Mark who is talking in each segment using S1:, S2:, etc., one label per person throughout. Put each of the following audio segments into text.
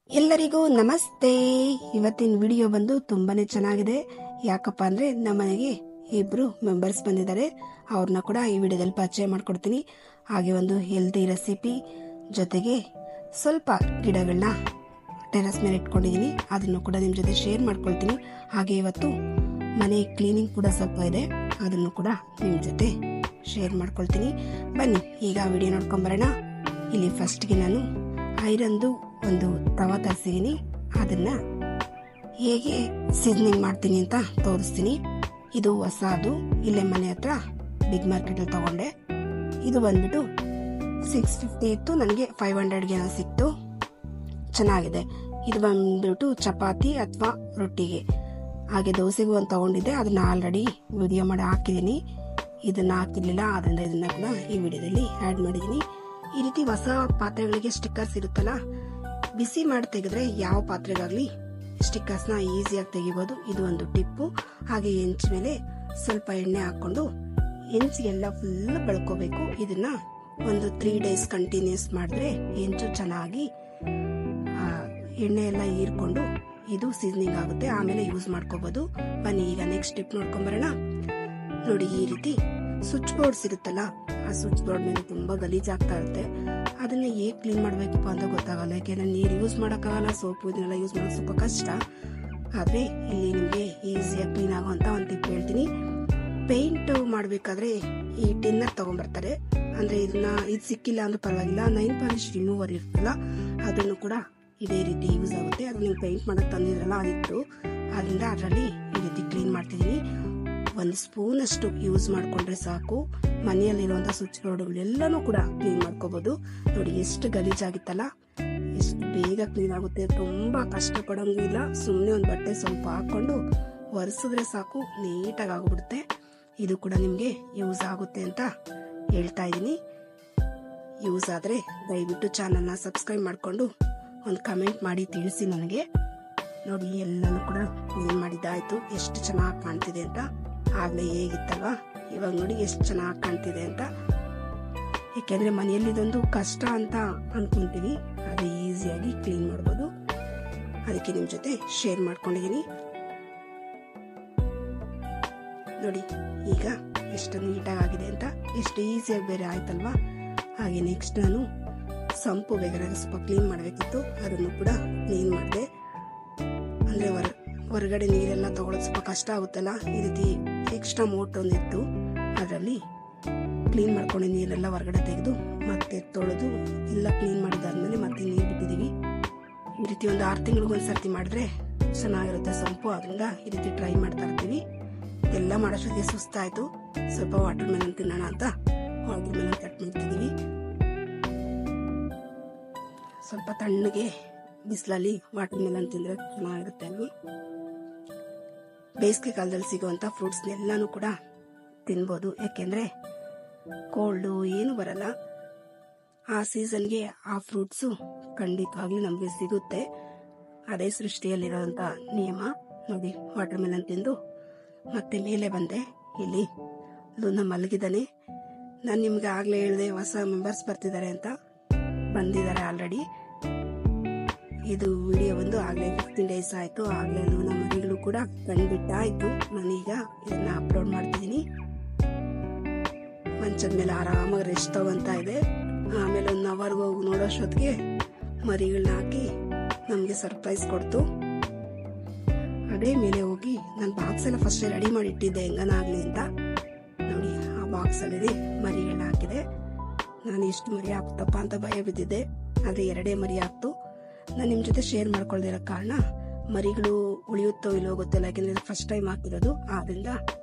S1: ಎಲ್ಲರಿಗೂ ನಮಸ್ತೆ. ಇವತ್ತಿನ ವಿಡಿಯೋ ಬಂದು ತುಂಬಾನೇ ಚೆನ್ನಾಗಿದೆ. ಯಾಕಪ್ಪ ಅಂದ್ರೆ ನಮ್ಮನೆಗೆ ಇಬ್ರು ಮೆಂಬರ್ಸ್ ಬಂದಿದ್ದಾರೆ. ಅವ್ರನ್ನ ಕೂಡ ಈ ವಿಡಿಯೋದಲ್ಲಿ ಪರಿಚಯ ಮಾಡ್ಕೊಡ್ತೀನಿ. ಹಾಗೆ ಒಂದು ಹೆಲ್ದಿ ರೆಸಿಪಿ ಜೊತೆಗೆ ಸ್ವಲ್ಪ ಗಿಡಗಳನ್ನ ಟೆರಸ್ ಮೇಲೆ ಇಟ್ಕೊಂಡಿದ್ದೀನಿ, ಅದನ್ನು ಕೂಡ ನಿಮ್ ಜೊತೆ ಶೇರ್ ಮಾಡ್ಕೊಳ್ತೀನಿ. ಹಾಗೆ ಇವತ್ತು ಮನೆ ಕ್ಲೀನಿಂಗ್ ಕೂಡ ಸ್ವಲ್ಪ ಇದೆ, ಅದನ್ನು ಕೂಡ ನಿಮ್ ಜೊತೆ ಶೇರ್ ಮಾಡ್ಕೊಳ್ತೀನಿ. ಬನ್ನಿ ಈಗ ವಿಡಿಯೋ ನೋಡ್ಕೊಂಡ್ ಬರೋಣ. ಇಲ್ಲಿ ಫಸ್ಟ್ಗೆ ನಾನು ಐರನ್ದು ಒಂದು ತವಾ ತರಿಸಿದೀನಿ. ಅದನ್ನ ಹೇಗೆ ಸೀಸನಿಂಗ್ ಮಾಡ್ತೀನಿ ಅಂತ ತೋರಿಸ್ತೀನಿ. ಇದು ಹೊಸದು, ಇಲ್ಲೇ ಮನೆ ಹತ್ರ ಬಿಗ್ ಮಾರ್ಕೆಟ್ ಅಲ್ಲಿ ತಗೊಂಡೆ. ಇದು ಬಂದ್ಬಿಟ್ಟು 650 ಇತ್ತು, ನನಗೆ 500ಗೆ ಸಿಕ್ತು. ಚೆನ್ನಾಗಿದೆ. ಇದು ಬಂದ್ಬಿಟ್ಟು ಚಪಾತಿ ಅಥವಾ ರೊಟ್ಟಿಗೆ, ಹಾಗೆ ದೋಸೆಗೂ ಒಂದು ತಗೊಂಡಿದ್ದೆ. ಅದನ್ನ ಆಲ್ರೆಡಿ ವಿಡಿಯೋ ಮಾಡಿ ಹಾಕಿದೀನಿ. ಇದನ್ನ ಹಾಕಿರ್ಲಿಲ್ಲ, ಆದ್ರಿಂದ ಇದನ್ನ ಕೂಡ ಈ ವಿಡಿಯೋದಲ್ಲಿ ಆಡ್ ಮಾಡಿದೀನಿ. ಈ ರೀತಿ ಹೊಸ ಪಾತ್ರೆಗಳಿಗೆ ಸ್ಟಿಕ್ಕರ್ಸ್ ಇರುತ್ತಲ್ಲ, ಬಿಸಿ ಮಾಡಿ ತೆಗೆದ್ರೆ ಯಾವ ಪಾತ್ರೆಗಾಗ್ಲಿ ಸ್ಟಿಕ್ಕರ್ಸ್ ನ ಈಸಿಯಾಗಿ ತೆಗಿಬಹುದು. ಇದು ಒಂದು ಟಿಪ್ಪು. ಹಾಗೆ ಹೆಂಚ್ ಮೇಲೆ ಸ್ವಲ್ಪ ಎಣ್ಣೆ ಹಾಕೊಂಡು ಹೆಂಚಿಗೆಲ್ಲ ಫುಲ್ ಬಳ್ಕೋಬೇಕು. ಇದನ್ನ ಒಂದು 3 ಡೇಸ್ ಕಂಟಿನ್ಯೂಸ್ ಮಾಡಿದ್ರೆ ಹೆಂಚು ಚೆನ್ನಾಗಿ ಎಣ್ಣೆ ಎಲ್ಲ ಹೀರ್ಕೊಂಡು ಇದು ಸೀಸನಿಂಗ್ ಆಗುತ್ತೆ. ಆಮೇಲೆ ಯೂಸ್ ಮಾಡ್ಕೋಬಹುದು. ಬನ್ನಿ ಈಗ ನೆಕ್ಸ್ಟ್ ಟಿಪ್ ನೋಡ್ಕೊಂಡ್ ಬರೋಣ. ನೋಡಿ, ಈ ರೀತಿ ಸ್ವಿಚ್ ಬೋರ್ಡ್ಸ್ ಇರುತ್ತಲ್ಲ, ಆ ಸ್ವಿಚ್ ಬೋರ್ಡ್ ಮೇಲೆ ತುಂಬಾ ಗಲೀಜ್ ಆಗ್ತಾ ಇರುತ್ತೆ. ಅದನ್ನ ಹೇಗ್ ಕ್ಲೀನ್ ಮಾಡ್ಬೇಕಪ್ಪ ಅಂತ ಗೊತ್ತಾಗಲ್ಲ. ಯಾಕೆಂದ್ರೆ ನೀರು ಯೂಸ್ ಮಾಡಕ್ಕಾಗಲ್ಲ, ಸೋಪು ಇದನ್ನೆಲ್ಲ ಯೂಸ್ ಮಾಡೋದು ಸ್ವಲ್ಪ ಕಷ್ಟ. ಆದ್ರೆ ಇಲ್ಲಿ ನಿಮ್ಗೆ ಈಸಿಯಾಗಿ ಕ್ಲೀನ್ ಆಗುವಂತ ಒಂದು ಟಿಪ್ ಹೇಳ್ತೀನಿ. ಪೇಂಟ್ ಮಾಡ್ಬೇಕಾದ್ರೆ ಈ ಟಿನ್ನರ್ ತಗೊಂಡ್ಬರ್ತಾರೆ. ಅಂದ್ರೆ ಇದು ಸಿಕ್ಕಿಲ್ಲ ಅಂದ್ರೆ ಪರವಾಗಿಲ್ಲ, 9 ಪಾಲಿಶ್ ರಿಮೂವರ್ ಇರ್ತಲ್ಲ, ಅದನ್ನು ಕೂಡ ಇದೇ ರೀತಿ ಯೂಸ್ ಆಗುತ್ತೆ. ಅದು ನೀವು ಪೇಂಟ್ ಮಾಡಕ್ ತಂದಿದ್ರಲ್ಲ, ಅದಿತ್ತು. ಅದರಿಂದ ಅದರಲ್ಲಿ ಈ ರೀತಿ ಕ್ಲೀನ್ ಮಾಡ್ತಿದೀನಿ. 1 ಸ್ಪೂನ್ ಅಷ್ಟು ಯೂಸ್ ಮಾಡ್ಕೊಂಡ್ರೆ ಸಾಕು. ಮನೆಯಲ್ಲಿರುವಂತಹ ಸ್ವಿಚ್ ಬೋರ್ಡ್ಗಳೆಲ್ಲಾನು ಕೂಡ ಕ್ಲೀನ್ ಮಾಡ್ಕೋಬಹುದು. ನೋಡಿ ಎಷ್ಟು ಗಲೀಜಾಗಿತ್ತಲ್ಲ, ಎಷ್ಟು ಬೇಗ ಕ್ಲೀನ್ ಆಗುತ್ತೆ. ತುಂಬಾ ಕಷ್ಟ ಪಡೋಂಗಿಲ್ಲ. ಸುಮ್ನೆ ಒಂದು ಬಟ್ಟೆ ಸ್ವಲ್ಪ ಹಾಕೊಂಡು ಒರೆಸಿದ್ರೆ ಸಾಕು, ನೀಟಾಗಿ ಆಗ್ಬಿಡುತ್ತೆ. ಇದು ಕೂಡ ನಿಮ್ಗೆ ಯೂಸ್ ಆಗುತ್ತೆ ಅಂತ ಹೇಳ್ತಾ ಇದೀನಿ. ಯೂಸ್ ಆದ್ರೆ ದಯವಿಟ್ಟು ಚಾನಲ್ ನ ಸಬ್ಸ್ಕ್ರೈಬ್ ಮಾಡ್ಕೊಂಡು ಒಂದು ಕಮೆಂಟ್ ಮಾಡಿ ತಿಳಿಸಿ ನನಗೆ. ನೋಡಿ ಎಲ್ಲಾನು ಕೂಡ ಕ್ಲೀನ್ ಮಾಡಿದ್ದಾಯ್ತು. ಎಷ್ಟು ಚೆನ್ನಾಗಿ ಕಾಣ್ತಿದೆ ಅಂತ. ಆಗ್ಲೇ ಹೇಗಿತ್ತಲ್ವಾ, ಇವಾಗ ನೋಡಿ ಎಷ್ಟು ಚೆನ್ನಾಗಿ ಕಾಣ್ತಿದೆ ಅಂತ. ಯಾಕೆಂದ್ರೆ ಮನೆಯಲ್ಲಿ ಇದೊಂದು ಕಷ್ಟ ಅಂತ ಅನ್ಕೊಂತೀವಿ, ಅದು ಈಸಿಯಾಗಿ ಕ್ಲೀನ್ ಮಾಡ್ಬೋದು. ಅದಕ್ಕೆ ನಿಮ್ ಜೊತೆ ಶೇರ್ ಮಾಡ್ಕೊಂಡಿದೀನಿ. ನೋಡಿ ಈಗ ಎಷ್ಟು ನೀಟಾಗಿ ಆಗಿದೆ ಅಂತ, ಎಷ್ಟು ಈಸಿಯಾಗಿ ಬೇರೆ ಆಯ್ತಲ್ವಾ. ಹಾಗೆ ನೆಕ್ಸ್ಟ್ ನಾನು ಸಂಪು ಬೇಕಾದ್ರೆ ಸ್ವಲ್ಪ ಕ್ಲೀನ್ ಮಾಡ್ಬೇಕಿತ್ತು, ಅದನ್ನು ಕೂಡ ಕ್ಲೀನ್ ಮಾಡಿದೆ. ಅಂದ್ರೆ ಹೊರಗಡೆ ನೀರೆಲ್ಲ ತಗೊಳ್ಳೋದು ಸ್ವಲ್ಪ ಕಷ್ಟ ಆಗುತ್ತಲ್ಲ. ಈ ರೀತಿ ಎಕ್ಸ್ಟ್ರಾ ಮೋಟ್ ಒಂದಿತ್ತು, ಅದರಲ್ಲಿ ಕ್ಲೀನ್ ಮಾಡ್ಕೊಂಡು ನೀರೆಲ್ಲ ಹೊರಗಡೆ ತೆಗೆದು ಮತ್ತೆ ತೊಳೆದು ಎಲ್ಲ ಕ್ಲೀನ್ ಮಾಡಿದಾದ್ಮೇಲೆ ಮತ್ತೆ ನೀರು ಬಿಟ್ಟಿದೀವಿ. ಈ ರೀತಿ ಒಂದು 6 ತಿಂಗಳಿಗೊಂದ್ಸರ್ತಿ ಮಾಡಿದ್ರೆ ಚೆನ್ನಾಗಿರುತ್ತೆ ಸಂಪು. ಅದರಿಂದ ಈ ರೀತಿ ಟ್ರೈ ಮಾಡ್ತಾ ಇರ್ತೀವಿ. ಎಲ್ಲ ಮಾಡೋಷ್ಟೊತ್ತಿಗೆ ಸುಸ್ತಾಯ್ತು. ಸ್ವಲ್ಪ ವಾಟರ್ ಮೆಲನ್ ತಿನ್ನೋಣ ಅಂತ ವಾಟರ್ ಮೆಲನ್ ಕಟ್ ಮಾಡ್ತಿದೀವಿ. ಸ್ವಲ್ಪ ತಣ್ಣಗೆ ಬಿಸಿಲಲ್ಲಿ ವಾಟರ್ ಮೆಲನ್ ತಿಂದ್ರೆ ಚೆನ್ನಾಗಿರುತ್ತೆ ಅಲ್ವಿ. ಬೇಸಿಗೆ ಕಾಲದಲ್ಲಿ ಸಿಗುವಂತ ಫ್ರೂಟ್ಸ್ ಎಲ್ಲಾನು ಕೂಡ ತಿನ್ಬೋದು. ಯಾಕೆಂದ್ರೆ ಕೋಲ್ಡ್ ಏನು ಬರಲ್ಲ. ಆ ಸೀಸನ್ಗೆ ಆ ಫ್ರೂಟ್ಸ್ ಖಂಡಿತವಾಗ್ಲೂ ನಮ್ಗೆ ಸಿಗುತ್ತೆ. ಅದೇ ಸೃಷ್ಟಿಯಲ್ಲಿರುವಂತ ನಿಯಮ. ನೋಡಿ ವಾಟರ್ ಮೆಲನ್ ತಿಂದು ಮತ್ತೆ ಮೇಲೆ ಬಂದೆ. ಇಲ್ಲಿ ಲೂನಾ ಮಲಗಿದಾನೆ. ನಾನು ನಿಮ್ಗೆ ಆಗ್ಲೇ ಹೇಳಿದೆ ಹೊಸ ಮೆಂಬರ್ಸ್ ಬರ್ತಿದ್ದಾರೆ ಅಂತ. ಬಂದಿದ್ದಾರೆ ಆಲ್ರೆಡಿ. ಇದು ವಿಡಿಯೋ ಬಂದು ಆಗ್ಲೇ 15 ಡೇಸ್ ಆಯ್ತು. ಆಗ್ಲೇ ಲೂನಾ ಮರಿಗಳು ಕೂಡ ಕಂಡ್ಬಿಟ್ಟಾಯ್ತು. ನಾನೀಗ ಇದನ್ನ ಅಪ್ಲೋಡ್ ಮಾಡ್ತಿದೀನಿ. ಮಂಚದ ಮೇಲೆ ಆರಾಮಾಗಿ ರೆಸ್ಟ್ ತಗೊಂತ ಇದೆ. ಆಮೇಲೆ 1 ಅವರ್ಗೆ ಹೋಗಿ ನೋಡೋಷ್ಟೊತ್ತಿಗೆ ಮರಿಗಳನ್ನ ಹಾಕಿ ನಮ್ಗೆ ಸರ್ಪ್ರೈಸ್ ಕೊಡ್ತು. ಅದೇ ಮೇಲೆ ಹೋಗಿ ನಾನು ಬಾಕ್ಸ್ ಎಲ್ಲ ಫಸ್ಟ್ ರೆಡಿ ಮಾಡಿ ಇಟ್ಟಿದ್ದೆ ಹೆಂಗನಾಗ್ಲಿ ಅಂತ. ನೋಡಿ ಆ ಬಾಕ್ಸ್ ಅಲ್ಲಿ ಮರಿಗಳನ್ನ ಹಾಕಿದೆ. ನಾನು ಎಷ್ಟು ಮರಿ ಹಾಕ್ತಪ್ಪ ಅಂತ ಭಯ ಬಿದ್ದಿದ್ದೆ, ಆದ್ರೆ 2 ಮರಿ ಹಾಕ್ತು. ನಾನು ನಿಮ್ ಜೊತೆ ಶೇರ್ ಮಾಡ್ಕೊಳ್ದಿರೋ ಕಾರಣ ಮರಿಗಳು ಉಳಿಯುತ್ತೋ ಇಲ್ಲೋ ಗೊತ್ತಿಲ್ಲ. ಯಾಕೆಂದ್ರೆ ಫಸ್ಟ್ ಟೈಮ್ ಹಾಕಿರೋದು, ಆದ್ರಿಂದ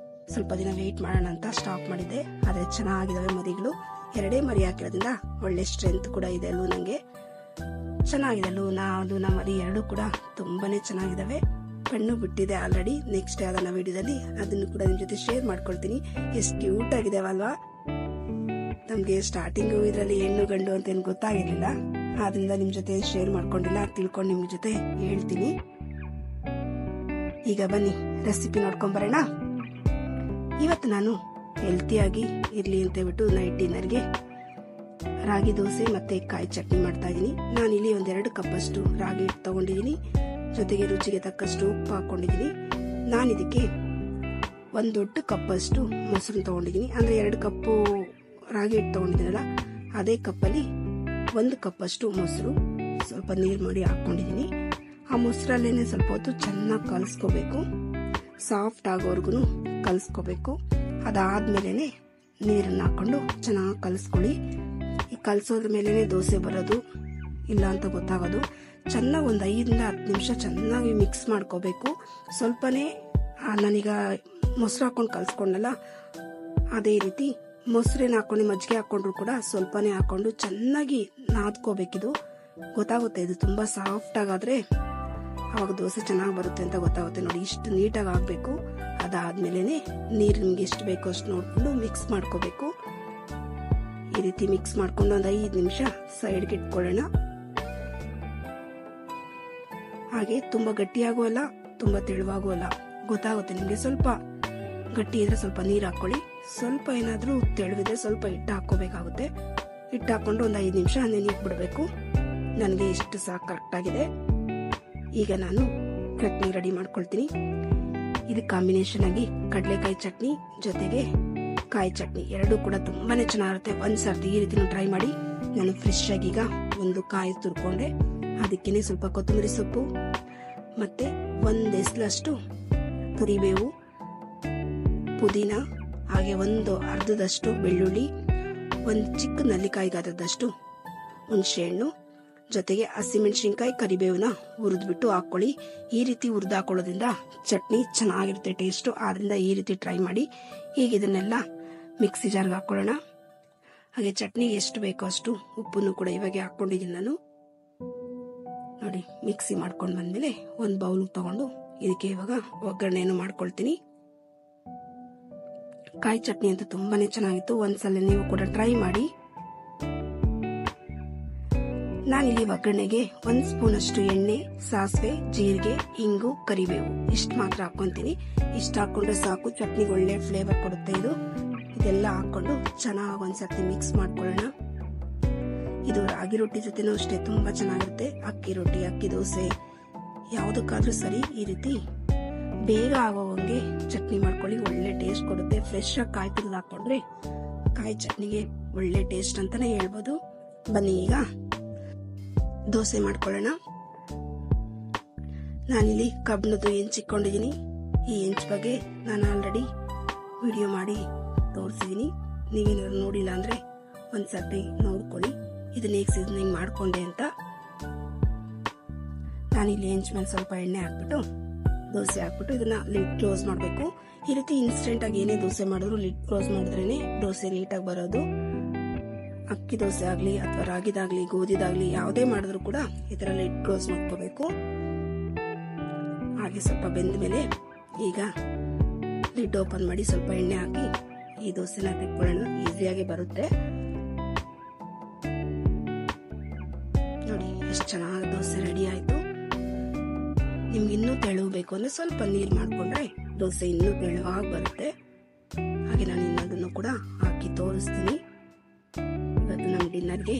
S1: ಸ್ವಲ್ಪ ದಿನ ವೇಟ್ ಮಾಡೋಣ ಅಂತ ಸ್ಟಾಪ್ ಮಾಡಿದೆ. ಆದ್ರೆ ಚೆನ್ನಾಗಿದಾವೆ ಮರಿಗಳು. 2 ಮರಿ ಹಾಕಿರೋದ್ರಿಂದ ಒಳ್ಳೆ ಸ್ಟ್ರೆಂತ್ ಕೂಡ ಇದೆ. ನಂಗೆ ಚೆನ್ನಾಗಿದೆ. ಲೂನಾ ಮರಿ 2 ಕೂಡ ತುಂಬಾನೇ ಚೆನ್ನಾಗಿದಾವೆ. ಕಣ್ಣು ಬಿಟ್ಟಿದೆ ಆಲ್ರೆಡಿ. ನೆಕ್ಸ್ಟ್ ಯಾವ್ದಾನ ವಿಡಿಯೋದಲ್ಲಿ ಅದನ್ನು ಕೂಡ ನಿಮ್ ಜೊತೆ ಶೇರ್ ಮಾಡ್ಕೊಳ್ತೀನಿ. ಎಷ್ಟು ಕ್ಯೂಟ್ ಆಗಿದಾವಲ್ವಾ. ನಮ್ಗೆ ಸ್ಟಾರ್ಟಿಂಗ್ ಇದರಲ್ಲಿ ಹೆಣ್ಣು ಗಂಡು ಅಂತ ಏನ್ ಗೊತ್ತಾಗಿರ್ಲಿಲ್ಲ, ಆದ್ರಿಂದ ನಿಮ್ ಜೊತೆ ಶೇರ್ ಮಾಡ್ಕೊಂಡಿಲ್ಲ. ತಿಳ್ಕೊಂಡು ನಿಮ್ ಜೊತೆ ಹೇಳ್ತೀನಿ. ಈಗ ಬನ್ನಿ ರೆಸಿಪಿ ನೋಡ್ಕೊಂಡ್ ಬರೋಣ. ಇವತ್ತು ನಾನು ಹೆಲ್ತಿಯಾಗಿ ಇರ್ಲಿ ಅಂತ ಹೇಳ್ಬಿಟ್ಟು ನೈಟ್ ಡಿನ್ನರ್ಗೆ ರಾಗಿ ದೋಸೆ ಮತ್ತೆ ಕಾಯಿ ಚಟ್ನಿ ಮಾಡ್ತಾ ಇದ್ದೀನಿ. ನಾನಿಲ್ಲಿ 1-2 ಕಪ್ ಅಷ್ಟು ರಾಗಿ ಹಿಟ್ಟು ತಗೊಂಡಿದ್ದೀನಿ. ಜೊತೆಗೆ ರುಚಿಗೆ ತಕ್ಕಷ್ಟು ಉಪ್ಪು ಹಾಕೊಂಡಿದ್ದೀನಿ. ನಾನು ಇದಕ್ಕೆ 1 ದೊಡ್ಡ ಕಪ್ ಅಷ್ಟು ಮೊಸರು ತಗೊಂಡಿದ್ದೀನಿ. ಅಂದ್ರೆ 2 ಕಪ್ಪು ರಾಗಿ ಹಿಟ್ಟು ತಗೊಂಡಿದ್ದೀನಲ್ಲ, ಅದೇ ಕಪ್ಪಲ್ಲಿ 1 ಕಪ್ ಅಷ್ಟು ಮೊಸರು ಸ್ವಲ್ಪ ನೀರು ಮಾಡಿ ಹಾಕೊಂಡಿದ್ದೀನಿ. ಆ ಮೊಸರಲ್ಲೇನೆ ಸ್ವಲ್ಪ ಹೊತ್ತು ಚೆನ್ನಾಗಿ ಕಲಸ್ಕೋಬೇಕು, ಸಾಫ್ಟ್ ಆಗೋವರೆಗೂ ಕಲಸ್ಕೋಬೇಕು. ಅದಾದ್ಮೇಲೆ ನೀರನ್ನ ಹಾಕೊಂಡು ಚೆನ್ನಾಗಿ ಕಲಸ್ಕೊಳ್ಳಿ. ಈ ಕಲಸೋದ್ರ ಮೇಲೆನೆ ದೋಸೆ ಬರೋದು ಇಲ್ಲ ಅಂತ ಗೊತ್ತಾಗೋದು. ಚೆನ್ನಾಗಿ 1 5-10 ನಿಮಿಷ ಚೆನ್ನಾಗಿ ಮಿಕ್ಸ್ ಮಾಡ್ಕೋಬೇಕು. ಸ್ವಲ್ಪನೇ ನಾನೀಗ ಮೊಸರು ಹಾಕೊಂಡು ಕಲ್ಸ್ಕೊಂಡಲ್ಲ, ಅದೇ ರೀತಿ ಮೊಸರೇನು ಹಾಕೊಂಡು ಮಜ್ಜಿಗೆ ಹಾಕೊಂಡ್ರು ಕೂಡ ಸ್ವಲ್ಪನೇ ಹಾಕೊಂಡು ಚೆನ್ನಾಗಿ ನಾದ್ಕೋಬೇಕಿದು. ಗೊತ್ತಾಗುತ್ತೆ, ಇದು ತುಂಬಾ ಸಾಫ್ಟ್ ಆಗಾದ್ರೆ ಅವಾಗ ದೋಸೆ ಚೆನ್ನಾಗಿ ಬರುತ್ತೆ ಅಂತ ಗೊತ್ತಾಗುತ್ತೆ. ನೋಡಿ, ಇಷ್ಟು ನೀಟಾಗಿ ಆಗ್ಬೇಕು. ಅದಾದ್ಮೇಲೆ ನೀರು ನಿಮ್ಗೆ ಎಷ್ಟು ಬೇಕೋ ಅಷ್ಟು ನೋಡ್ಕೊಂಡು ಮಿಕ್ಸ್ ಮಾಡ್ಕೋಬೇಕು. ಈ ರೀತಿ ಮಿಕ್ಸ್ ಮಾಡ್ಕೊಂಡು 1 5 ನಿಮಿಷ ಸೈಡ್ಗೆ ಇಟ್ಕೊಳ್ಳೋಣ. ಹಾಗೆ ತುಂಬಾ ಗಟ್ಟಿಯಾಗೂ ಅಲ್ಲ, ತುಂಬಾ ತೆಳುವಾಗೂ ಅಲ್ಲ, ಗೊತ್ತಾಗುತ್ತೆ ನಿಮ್ಗೆ. ಸ್ವಲ್ಪ ಗಟ್ಟಿ ಇದ್ರೆ ಸ್ವಲ್ಪ ನೀರು ಹಾಕೊಳ್ಳಿ, ಸ್ವಲ್ಪ ಏನಾದ್ರೂ ತೆಳುವಿದ್ರೆ ಸ್ವಲ್ಪ ಹಿಟ್ಟು ಹಾಕೋಬೇಕಾಗುತ್ತೆ. ಹಿಟ್ಟು ಹಾಕೊಂಡು 1 5 ನಿಮಿಷ ನೆನೆಯಕ್ಕೆ ಬಿಡಬೇಕು. ನನಗೆ ಇಷ್ಟು ಸಾಕು ಕರೆಕ್ಟ್ ಆಗಿದೆ. ಈಗ ನಾನು ಚಟ್ನಿ ರೆಡಿ ಮಾಡ್ಕೊಳ್ತೀನಿ. ಇದು ಕಾಂಬಿನೇಷನ್ ಆಗಿ ಕಡಲೆಕಾಯಿ ಚಟ್ನಿ ಜೊತೆಗೆ ಕಾಯಿ ಚಟ್ನಿ ಎರಡೂ ಕೂಡ ತುಂಬಾನೇ ಚೆನ್ನಾಗಿರುತ್ತೆ. ಒಂದ್ಸರ್ತಿ ಈ ರೀತಿ ಟ್ರೈ ಮಾಡಿ. ನಾನು ಫ್ರೆಶ್ ಆಗಿ ಈಗ 1 ಕಾಯಿ ತುರ್ಕೊಂಡೆ, ಅದಕ್ಕೇನೆ ಸ್ವಲ್ಪ ಕೊತ್ತಂಬರಿ ಸೊಪ್ಪು ಮತ್ತೆ 1 ಎಸಳಷ್ಟು ಕರಿಬೇವು, ಪುದೀನ, ಹಾಗೆ 1 ಅರ್ಧದಷ್ಟು ಬೆಳ್ಳುಳ್ಳಿ, 1 ಚಿಕ್ಕ ನಲ್ಲಿಕಾಯಿ ಗಾತ್ರದಷ್ಟು ಹುಣಸೆ ಹಣ್ಣು, ಜೊತೆಗೆ ಹಸಿಮೆಣಸಿನಕಾಯಿ, ಕರಿಬೇವನ್ನ ಹುರಿದ್ಬಿಟ್ಟು ಹಾಕೊಳ್ಳಿ. ಈ ರೀತಿ ಹುರಿದು ಹಾಕೊಳ್ಳೋದ್ರಿಂದ ಚಟ್ನಿ ಚೆನ್ನಾಗಿರುತ್ತೆ ಟೇಸ್ಟ್. ಆದ್ರಿಂದ ಈ ರೀತಿ ಟ್ರೈ ಮಾಡಿ. ಈಗ ಇದನ್ನೆಲ್ಲ ಮಿಕ್ಸಿ ಜಾರ್ಗೆ ಹಾಕೊಳ್ಳೋಣ. ಹಾಗೆ ಚಟ್ನಿಗೆ ಎಷ್ಟು ಬೇಕೋ ಅಷ್ಟು ಉಪ್ಪನ್ನು ಕೂಡ ಇವಾಗ ಹಾಕೊಂಡಿದ್ದೀನಿ ನಾನು. ನೋಡಿ, ಮಿಕ್ಸಿ ಮಾಡ್ಕೊಂಡು ಬಂದ್ಮೇಲೆ 1 ಬೌಲ್ ತಗೊಂಡು ಇದಕ್ಕೆ ಇವಾಗ ಒಗ್ಗರಣೆಯನ್ನು ಮಾಡ್ಕೊಳ್ತೀನಿ. ಕಾಯಿ ಚಟ್ನಿ ಅಂತ ತುಂಬಾನೇ ಚೆನ್ನಾಗಿತ್ತು. ಒಂದ್ಸಲ ನೀವು ಕೂಡ ಟ್ರೈ ಮಾಡಿ. ನಾನಿಲ್ಲಿ ಒಗ್ಗರಣೆಗೆ 1 ಸ್ಪೂನ್ ಅಷ್ಟು ಎಣ್ಣೆ, ಸಾಸಿವೆ, ಜೀರಿಗೆ, ಇಂಗು, ಕರಿಬೇವು ಇಷ್ಟು ಮಾತ್ರ ಹಾಕೊಂತೀನಿ. ಇಷ್ಟು ಹಾಕೊಂಡ್ರೆ ಸಾಕು, ಚಟ್ನಿಗೆ ಒಳ್ಳೆ ಫ್ಲೇವರ್ ಕೊಡುತ್ತೆ ಇದು. ಇದೆಲ್ಲ ಹಾಕೊಂಡು ಚೆನ್ನಾಗಿ ಒಂದ್ಸರ್ತಿ ಮಿಕ್ಸ್ ಮಾಡ್ಕೊಳ್ಳೋಣ. ಇದು ರಾಗಿ ರೊಟ್ಟಿ ಜೊತೆನೂ ಅಷ್ಟೇ ತುಂಬಾ ಚೆನ್ನಾಗಿರುತ್ತೆ. ಅಕ್ಕಿ ರೊಟ್ಟಿ, ಅಕ್ಕಿ ದೋಸೆ ಯಾವುದಕ್ಕಾದ್ರೂ ಸರಿ ಈ ರೀತಿ ಬೇಗ ಆಗೋವಂಗೆ ಚಟ್ನಿ ಮಾಡ್ಕೊಳ್ಳಿ, ಒಳ್ಳೆ ಟೇಸ್ಟ್ ಕೊಡುತ್ತೆ. ಫ್ರೆಶ್ ಆಗಿ ಕಾಯಿ ತುರಿದು ಹಾಕೊಂಡ್ರೆ ಕಾಯಿ ಚಟ್ನಿಗೆ ಒಳ್ಳೆ ಟೇಸ್ಟ್ ಅಂತಾನೆ ಹೇಳ್ಬೋದು. ಬನ್ನಿ ಈಗ ದೋಸೆ ಮಾಡ್ಕೊಳ್ಳೋಣ. ನಾನಿಲ್ಲಿ ಕಬ್ಬಣದ್ದು ಹೆಂಚಿಕೊಂಡಿದ್ದೀನಿ. ಈ ಹೆಂಚ್ ಬಗ್ಗೆ ನಾನು ಆಲ್ರೆಡಿ ವಿಡಿಯೋ ಮಾಡಿ ತೋರಿಸಿದೀನಿ. ನೀವೇನಾದ್ರು ನೋಡಿಲ್ಲ ಅಂದ್ರೆ ಒಂದ್ಸರ್ತಿ ನೋಡ್ಕೊಳ್ಳಿ, ಇದನ್ನ ಹೇಗೆ ಸೀಸನಿಂಗ್ ಮಾಡ್ಕೊಂಡೆ ಅಂತ. ನಾನಿಲ್ಲಿ ಹೆಂಚ್ ಮೇಲೆ ಸ್ವಲ್ಪ ಎಣ್ಣೆ ಹಾಕ್ಬಿಟ್ಟು ದೋಸೆ ಹಾಕ್ಬಿಟ್ಟು ಇದನ್ನ ಲಿಡ್ ಕ್ಲೋಸ್ ಮಾಡಬೇಕು. ಈ ರೀತಿ ಇನ್ಸ್ಟೆಂಟ್ ಆಗಿ ಏನೇ ದೋಸೆ ಮಾಡಿದ್ರು ಲಿಡ್ ಕ್ಲೋಸ್ ಮಾಡಿದ್ರೇನೆ ದೋಸೆ ನೀಟಾಗಿ ಬರೋದು. ಅಕ್ಕಿ ದೋಸೆ ಆಗ್ಲಿ ಅಥವಾ ರಾಗಿದಾಗ್ಲಿ ಗೋಧಿದಾಗ್ಲಿ ಯಾವುದೇ ಮಾಡಿದ್ರು ಕೂಡ ಈ ತರ ಲಿಡ್ ಕ್ಲೋಸ್ ಮಾಡ್ಕೋಬೇಕು. ಹಾಗೆ ಸ್ವಲ್ಪ ಬೆಂದ ಮೇಲೆ ಈಗ ಲಿಡ್ ಓಪನ್ ಮಾಡಿ ಸ್ವಲ್ಪ ಎಣ್ಣೆ ಹಾಕಿ ಈ ದೋಸೆನ ತೆಕ್ಕೊಳ್ಳೋಣ. ಈಸಿಯಾಗಿ ಬರುತ್ತೆ. ನೋಡಿ ಎಷ್ಟು ಚೆನ್ನಾಗಿ ದೋಸೆ ರೆಡಿ ಆಯ್ತು. ನಿಮ್ಗೆ ಇನ್ನೂ ತೆಳುಬೇಕು ಅಂದ್ರೆ ಸ್ವಲ್ಪ ನೀರು ಮಾಡ್ಕೊಂಡ್ರೆ ದೋಸೆ ಇನ್ನೂ ತೆಳುವಾಗಿ ಬರುತ್ತೆ. ಹಾಗೆ ನಾನು ಇನ್ನೊಂದನ್ನು ಕೂಡ ಹಾಕಿ ತೋರಿಸ್ತೀನಿ. ಇವತ್ತು ನಮ್ಮ ಡಿನ್ನರ್ಗೆ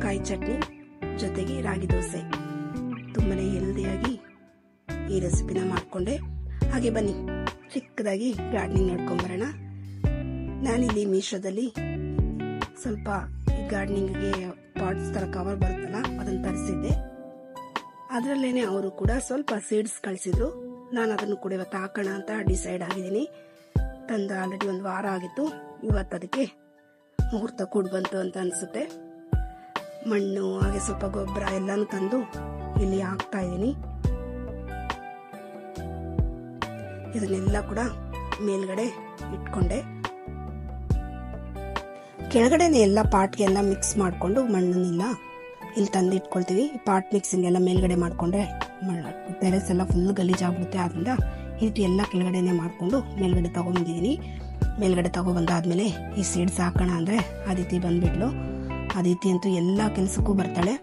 S1: ಕಾಯಿ ಚಟ್ನಿ ಜೊತೆಗೆ ರಾಗಿ ದೋಸೆ ತುಂಬಾನೇ ಹೆಲ್ದಿಯಾಗಿ ಈ ರೆಸಿಪಿನ ಮಾಡ್ಕೊಂಡೆ. ಹಾಗೆ ಬನ್ನಿ ಚಿಕ್ಕದಾಗಿ ಗಾರ್ಡನಿಂಗ್ ನೋಡ್ಕೊಂಬರೋಣ. ನಾನಿಲ್ಲಿ ಮೀಶೋದಲ್ಲಿ ಸ್ವಲ್ಪ ಗಾರ್ಡನಿಂಗ್ಗೆ ಪಾಟ್ಸ್ ತರ ಕವರ್ ಬರುತ್ತಲ್ಲ ಅದನ್ನ ತರಿಸಿದ್ದೆ. ಅದರಲ್ಲೇನೆ ಅವರು ಕೂಡ ಸ್ವಲ್ಪ ಸೀಡ್ಸ್ ಕಳಿಸಿದ್ರು. ನಾನು ಅದನ್ನು ಕೂಡ ಇವತ್ತು ಹಾಕೋಣ ಅಂತ ಡಿಸೈಡ್ ಆಗಿದ್ದೀನಿ. ತಂದ ಆಲ್ರೆಡಿ 1 ವಾರ ಆಗಿತ್ತು. ಇವತ್ತು ಅದಕ್ಕೆ ಮುಹೂರ್ತ ಕೂಡ ಬಂತು ಅಂತ ಅನ್ಸುತ್ತೆ. ಮಣ್ಣು ಹಾಗೆ ಸ್ವಲ್ಪ ಗೊಬ್ಬರ ಎಲ್ಲಾನು ತಂದು ಇಲ್ಲಿ ಹಾಕ್ತಾ ಇದ್ದೀನಿ. ಇದನ್ನೆಲ್ಲ ಕೂಡ ಮೇಲ್ಗಡೆ ಇಟ್ಕೊಂಡೆ. ಕೆಳಗಡೆನೆ ಎಲ್ಲ ಪಾಟ್ಗೆ ಎಲ್ಲ ಮಿಕ್ಸ್ ಮಾಡ್ಕೊಂಡು ಮಣ್ಣನ್ನೆಲ್ಲ ಇಲ್ಲಿ ತಂದು ಇಟ್ಕೊಳ್ತೀವಿ. ಪಾಟ್ ಮಿಕ್ಸಿಂಗ್ ಎಲ್ಲ ಮೇಲ್ಗಡೆ ಮಾಡ್ಕೊಂಡ್ರೆ ಟೆರೆಸ್ ಎಲ್ಲ ಫುಲ್ ಗಲೀಜಾಗ್ಬಿಡುತ್ತೆ. ಆದ್ರಿಂದ ಈ ರೀತಿ ಎಲ್ಲ ಕೆಳಗಡೆನೆ ಮಾಡ್ಕೊಂಡು ಮೇಲ್ಗಡೆ ತಗೊಂಡ್ಬಂದಿದ್ದೀನಿ. ಮೇಲ್ಗಡೆ ತಗೊಬಂದಾದ್ಮೇಲೆ ಈ ಸೀಡ್ಸ್ ಹಾಕೋಣ ಅಂದ್ರೆ ಅದಿತಿ ಬಂದ್ಬಿಟ್ಲು. ಅದಿತಿ ಅಂತೂ ಎಲ್ಲಾ ಕೆಲ್ಸಕ್ಕೂ ಬರ್ತಾಳೆ.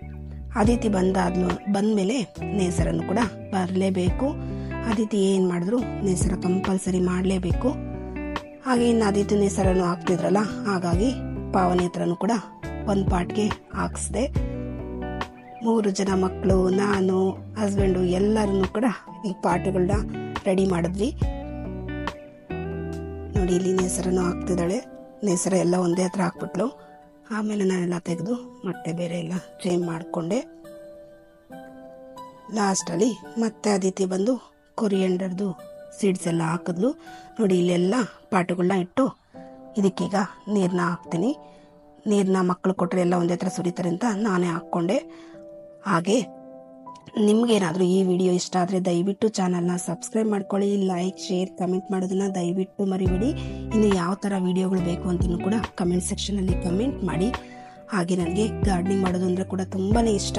S1: ಅದಿತಿ ಬಂದ್ಮೇಲೆ ನೇಸರನ್ನು ಕೂಡ ಬರಲೇಬೇಕು. ಅದಿತಿ ಏನ್ ಮಾಡಿದ್ರು ನೇಸರ ಕಂಪಲ್ಸರಿ ಮಾಡ್ಲೇಬೇಕು. ಹಾಗೆ ಇನ್ನು ಅದಿತಿ ನೇಸರನ್ನು ಹಾಕ್ತಿದ್ರಲ್ಲ, ಹಾಗಾಗಿ ಪಾವನಿ ಹತ್ರನು ಕೂಡ ಒಂದು ಪಾಟ್ಗೆ ಹಾಕಿಸ್ದೆ. 3 ಜನ ಮಕ್ಕಳು, ನಾನು, ಹಸ್ಬೆಂಡು ಎಲ್ಲರೂ ಕೂಡ ಈ ಪಾಟ್ಗಳನ್ನ ರೆಡಿ ಮಾಡಿದ್ವಿ. ನೋಡಿ ಇಲ್ಲಿ ನೇಸರನ್ನು ಹಾಕ್ತಿದ್ದಾಳೆ. ನೇಸರ ಎಲ್ಲ ಒಂದೇ ಹತ್ರ ಹಾಕ್ಬಿಟ್ಲು. ಆಮೇಲೆ ನಾನೆಲ್ಲ ತೆಗೆದು ಮತ್ತೆ ಬೇರೆ ಎಲ್ಲ ಚೇಂಜ್ ಮಾಡಿಕೊಂಡೆ. ಲಾಸ್ಟಲ್ಲಿ ಮತ್ತೆ ಅದಿತಿ ಬಂದು ಕೊರಿಯಂಡರ್ದು ಸೀಡ್ಸ್ ಎಲ್ಲ ಹಾಕಿದ್ಲು. ನೋಡಿ ಇಲ್ಲೆಲ್ಲ ಪಾಟುಗಳನ್ನ ಇಟ್ಟು ಇದಕ್ಕೀಗ ನೀರನ್ನ ಹಾಕ್ತೀನಿ. ನೀರನ್ನ ಮಕ್ಕಳು ಕೊಟ್ಟರೆ ಎಲ್ಲ ಒಂದೇ ಹತ್ರ ಸುರಿತಾರೆ ಅಂತ ನಾನೇ ಹಾಕ್ಕೊಂಡೆ. ಹಾಗೆ ನಿಮ್ಗೇನಾದರೂ ಈ ವಿಡಿಯೋ ಇಷ್ಟ ಆದರೆ ದಯವಿಟ್ಟು ಚಾನಲ್ನ ಸಬ್ಸ್ಕ್ರೈಬ್ ಮಾಡ್ಕೊಳ್ಳಿ. ಲೈಕ್, ಶೇರ್, ಕಮೆಂಟ್ ಮಾಡೋದನ್ನ ದಯವಿಟ್ಟು ಮರಿಬೇಡಿ. ಇನ್ನು ಯಾವ ಥರ ವಿಡಿಯೋಗಳು ಬೇಕು ಅಂತಲೂ ಕೂಡ ಕಮೆಂಟ್ ಸೆಕ್ಷನಲ್ಲಿ ಕಮೆಂಟ್ ಮಾಡಿ. ಹಾಗೆ ನನಗೆ ಗಾರ್ಡನಿಂಗ್ ಮಾಡೋದು ಅಂದರೆ ಕೂಡ ತುಂಬಾ ಇಷ್ಟ.